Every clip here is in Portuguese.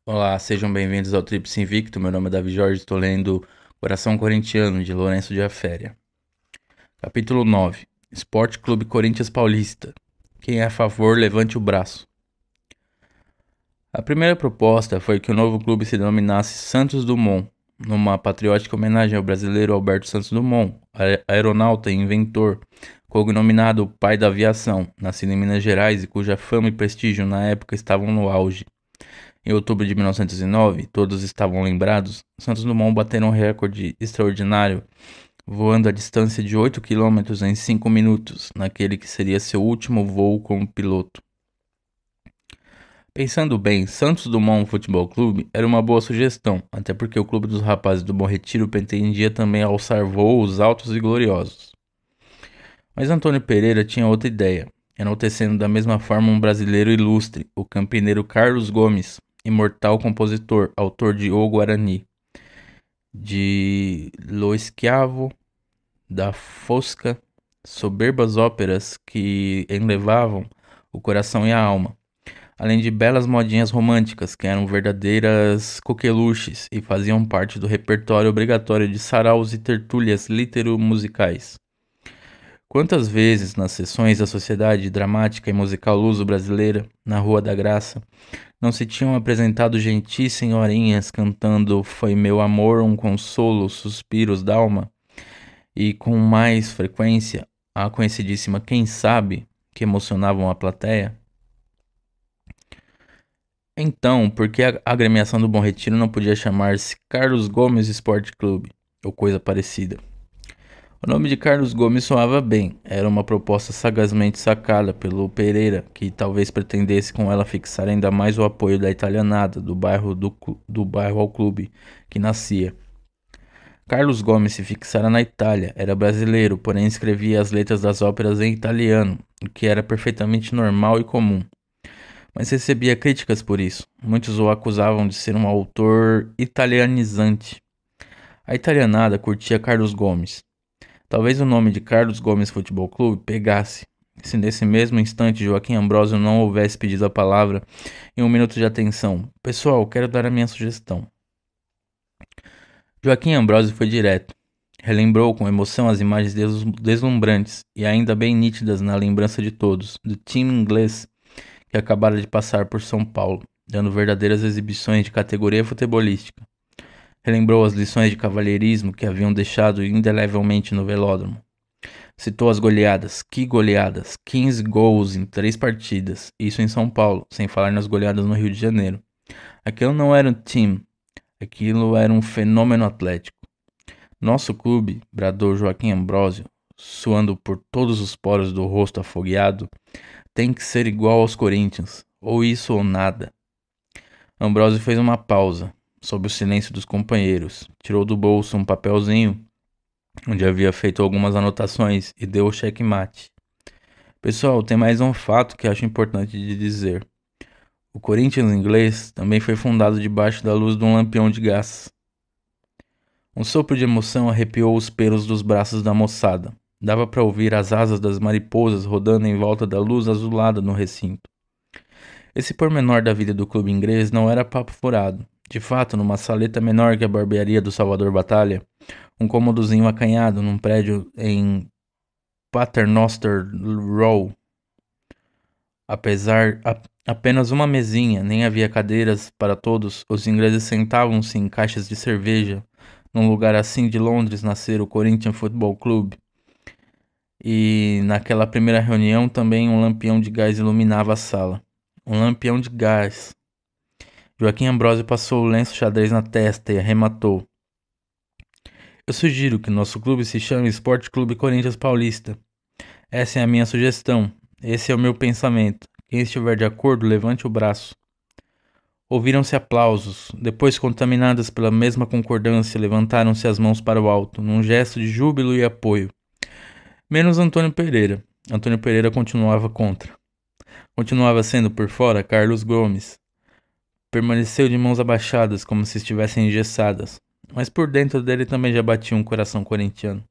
Olá, sejam bem-vindos ao Tríplice Invicto. Meu nome é Davi Jorge, estou lendo Coração Corintiano, de Lourenço de Aféria. Capítulo 9. Esporte Clube Corinthians Paulista. Quem é a favor, levante o braço. A primeira proposta foi que o novo clube se denominasse Santos Dumont, numa patriótica homenagem ao brasileiro Alberto Santos Dumont, aeronauta e inventor, cognominado Pai da Aviação, nascido em Minas Gerais e cuja fama e prestígio na época estavam no auge. Em outubro de 1909, todos estavam lembrados, Santos Dumont bateram um recorde extraordinário, voando a distância de 8 quilômetros em 5 minutos, naquele que seria seu último voo como piloto. Pensando bem, Santos Dumont Futebol Clube era uma boa sugestão, até porque o Clube dos Rapazes do Bom Retiro pretendia também alçar voos altos e gloriosos. Mas Antônio Pereira tinha outra ideia, enaltecendo da mesma forma um brasileiro ilustre, o campineiro Carlos Gomes, imortal compositor, autor de O Guarani, de Lo Schiavo, da Fosca, soberbas óperas que enlevavam o coração e a alma, além de belas modinhas românticas que eram verdadeiras coqueluches e faziam parte do repertório obrigatório de saraus e tertúlias litero-musicais. Quantas vezes, nas sessões da Sociedade Dramática e Musical Luso-Brasileira, na Rua da Graça, não se tinham apresentado gentis senhorinhas cantando Foi meu amor um consolo, suspiros d'alma, e com mais frequência a conhecidíssima Quem Sabe, que emocionavam a plateia? Então, por que a agremiação do Bom Retiro não podia chamar-se Carlos Gomes Esporte Clube, ou coisa parecida? O nome de Carlos Gomes soava bem, era uma proposta sagazmente sacada pelo Pereira, que talvez pretendesse com ela fixar ainda mais o apoio da italianada do bairro ao clube que nascia. Carlos Gomes se fixara na Itália, era brasileiro, porém escrevia as letras das óperas em italiano, o que era perfeitamente normal e comum. Mas recebia críticas por isso. Muitos o acusavam de ser um autor italianizante. A italianada curtia Carlos Gomes. Talvez o nome de Carlos Gomes Futebol Clube pegasse, se nesse mesmo instante Joaquim Ambrosio não houvesse pedido a palavra em um minuto de atenção. Pessoal, quero dar a minha sugestão. Joaquim Ambrosio foi direto. Relembrou com emoção as imagens deslumbrantes e ainda bem nítidas na lembrança de todos, do time inglês que acabara de passar por São Paulo, dando verdadeiras exibições de categoria futebolística. Relembrou as lições de cavalheirismo que haviam deixado indelevelmente no velódromo. Citou as goleadas. Que goleadas! 15 gols em 3 partidas. Isso em São Paulo, sem falar nas goleadas no Rio de Janeiro. Aquilo não era um time. Aquilo era um fenômeno atlético. Nosso clube, bradou Joaquim Ambrosio, suando por todos os poros do rosto afogueado, tem que ser igual aos Corinthians. Ou isso ou nada. Ambrosio fez uma pausa, sob o silêncio dos companheiros. Tirou do bolso um papelzinho onde havia feito algumas anotações e deu o checkmate. Pessoal, tem mais um fato que acho importante de dizer. O Corinthians inglês também foi fundado debaixo da luz de um lampião de gás. Um sopro de emoção arrepiou os pelos dos braços da moçada. Dava para ouvir as asas das mariposas rodando em volta da luz azulada no recinto. Esse pormenor da vida do clube inglês não era papo furado. De fato, numa saleta menor que a barbearia do Salvador Batalha, um cômodozinho acanhado num prédio em Paternoster Row. Apenas uma mesinha, nem havia cadeiras para todos, os ingleses sentavam-se em caixas de cerveja. Num lugar assim de Londres nascera o Corinthians Football Club. E naquela primeira reunião também um lampião de gás iluminava a sala. Um lampião de gás. Joaquim Ambrosio passou o lenço xadrez na testa e arrematou. Eu sugiro que nosso clube se chame Esporte Clube Corinthians Paulista. Essa é a minha sugestão. Esse é o meu pensamento. Quem estiver de acordo, levante o braço. Ouviram-se aplausos. Depois, contaminadas pela mesma concordância, levantaram-se as mãos para o alto, num gesto de júbilo e apoio. Menos Antônio Pereira. Antônio Pereira continuava contra. Continuava sendo por fora Carlos Gomes. Permaneceu de mãos abaixadas, como se estivessem engessadas, mas por dentro dele também já batia um coração corintiano.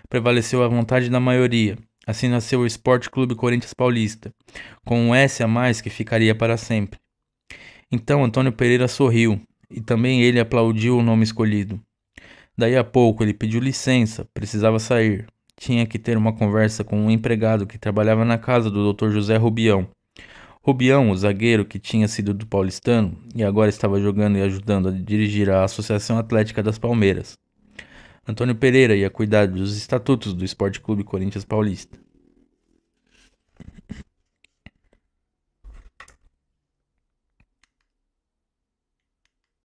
Prevaleceu a vontade da maioria. Assim nasceu o Esporte Clube Corinthians Paulista, com um S a mais que ficaria para sempre. Então Antônio Pereira sorriu, e também ele aplaudiu o nome escolhido. Daí a pouco ele pediu licença, precisava sair. Tinha que ter uma conversa com um empregado que trabalhava na casa do Dr. José Rubião. Rubião, o zagueiro que tinha sido do Paulistano e agora estava jogando e ajudando a dirigir a Associação Atlética das Palmeiras. Antônio Pereira ia cuidar dos estatutos do Esporte Clube Corinthians Paulista.